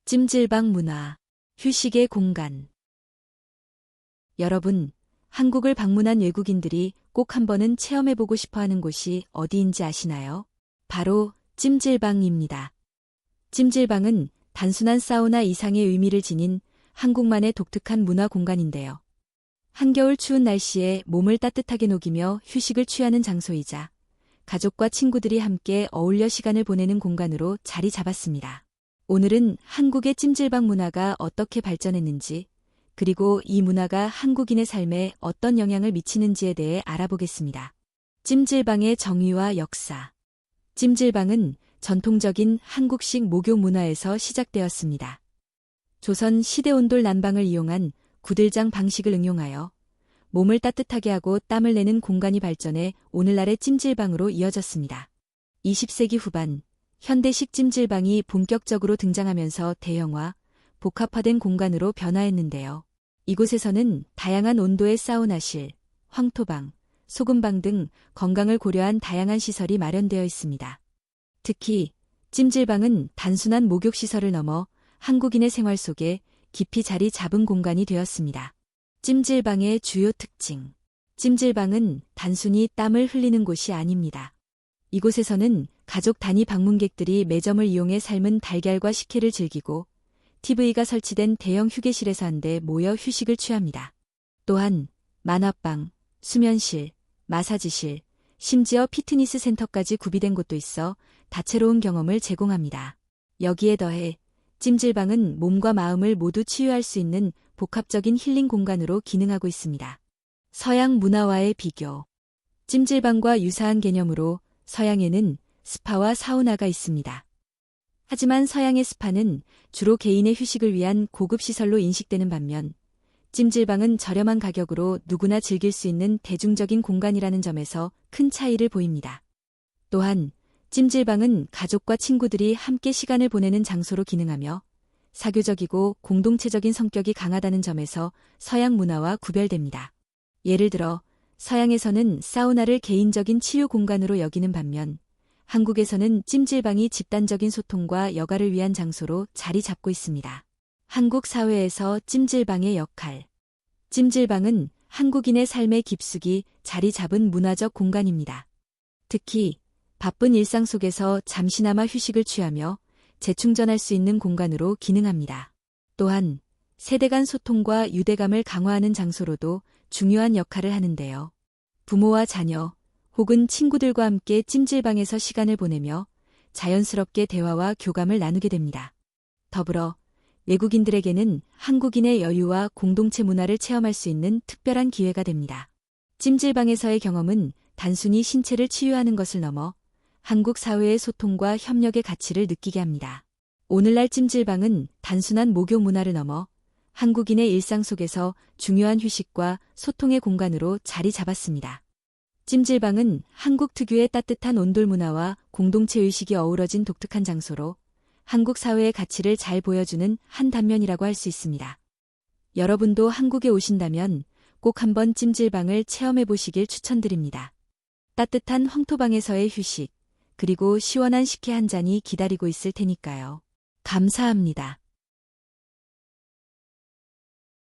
찜질방 문화, 휴식의 공간. 여러분, 한국을 방문한 외국인들이 꼭 한 번은 체험해보고 싶어 하는 곳이 어디인지 아시나요? 바로 찜질방입니다. 찜질방은 단순한 사우나 이상의 의미를 지닌 한국만의 독특한 문화 공간인데요. 한겨울 추운 날씨에 몸을 따뜻하게 녹이며 휴식을 취하는 장소이자 가족과 친구들이 함께 어울려 시간을 보내는 공간으로 자리 잡았습니다. 오늘은 한국의 찜질방 문화가 어떻게 발전했는지, 그리고 이 문화가 한국인의 삶에 어떤 영향을 미치는지에 대해 알아보겠습니다. 찜질방의 정의와 역사. 찜질방은 전통적인 한국식 목욕 문화에서 시작되었습니다. 조선 시대 온돌 난방을 이용한 구들장 방식을 응용하여 몸을 따뜻하게 하고 땀을 내는 공간이 발전해 오늘날의 찜질방으로 이어졌습니다. 20세기 후반, 현대식 찜질방이 본격적으로 등장하면서 대형화, 복합화된 공간으로 변화했는데요. 이곳에서는 다양한 온도의 사우나실, 황토방, 소금방 등 건강을 고려한 다양한 시설이 마련되어 있습니다. 특히 찜질방은 단순한 목욕시설을 넘어 한국인의 생활 속에 깊이 자리 잡은 공간이 되었습니다. 찜질방의 주요 특징. 찜질방은 단순히 땀을 흘리는 곳이 아닙니다. 이곳에서는 가족 단위 방문객들이 매점을 이용해 삶은 달걀과 식혜를 즐기고 TV가 설치된 대형 휴게실에서 한데 모여 휴식을 취합니다. 또한 만화방, 수면실, 마사지실, 심지어 피트니스 센터까지 구비된 곳도 있어 다채로운 경험을 제공합니다. 여기에 더해 찜질방은 몸과 마음을 모두 치유할 수 있는 복합적인 힐링 공간으로 기능하고 있습니다. 서양 문화와의 비교. 찜질방과 유사한 개념으로 서양에는 스파와 사우나가 있습니다. 하지만 서양의 스파는 주로 개인의 휴식을 위한 고급 시설로 인식되는 반면, 찜질방은 저렴한 가격으로 누구나 즐길 수 있는 대중적인 공간이라는 점에서 큰 차이를 보입니다. 또한 찜질방은 가족과 친구들이 함께 시간을 보내는 장소로 기능하며 사교적이고 공동체적인 성격이 강하다는 점에서 서양 문화와 구별됩니다. 예를 들어 서양에서는 사우나를 개인적인 치유 공간으로 여기는 반면 한국에서는 찜질방이 집단적인 소통과 여가를 위한 장소로 자리 잡고 있습니다. 한국 사회에서 찜질방의 역할. 찜질방은 한국인의 삶의 깊숙이 자리 잡은 문화적 공간입니다. 특히 바쁜 일상 속에서 잠시나마 휴식을 취하며 재충전할 수 있는 공간으로 기능합니다. 또한 세대 간 소통과 유대감을 강화하는 장소로도 중요한 역할을 하는데요. 부모와 자녀 혹은 친구들과 함께 찜질방에서 시간을 보내며 자연스럽게 대화와 교감을 나누게 됩니다. 더불어 외국인들에게는 한국인의 여유와 공동체 문화를 체험할 수 있는 특별한 기회가 됩니다. 찜질방에서의 경험은 단순히 신체를 치유하는 것을 넘어 한국 사회의 소통과 협력의 가치를 느끼게 합니다. 오늘날 찜질방은 단순한 목욕 문화를 넘어 한국인의 일상 속에서 중요한 휴식과 소통의 공간으로 자리 잡았습니다. 찜질방은 한국 특유의 따뜻한 온돌 문화와 공동체 의식이 어우러진 독특한 장소로 한국 사회의 가치를 잘 보여주는 한 단면이라고 할 수 있습니다. 여러분도 한국에 오신다면 꼭 한번 찜질방을 체험해 보시길 추천드립니다. 따뜻한 황토방에서의 휴식, 그리고 시원한 식혜 한 잔이 기다리고 있을 테니까요. 감사합니다.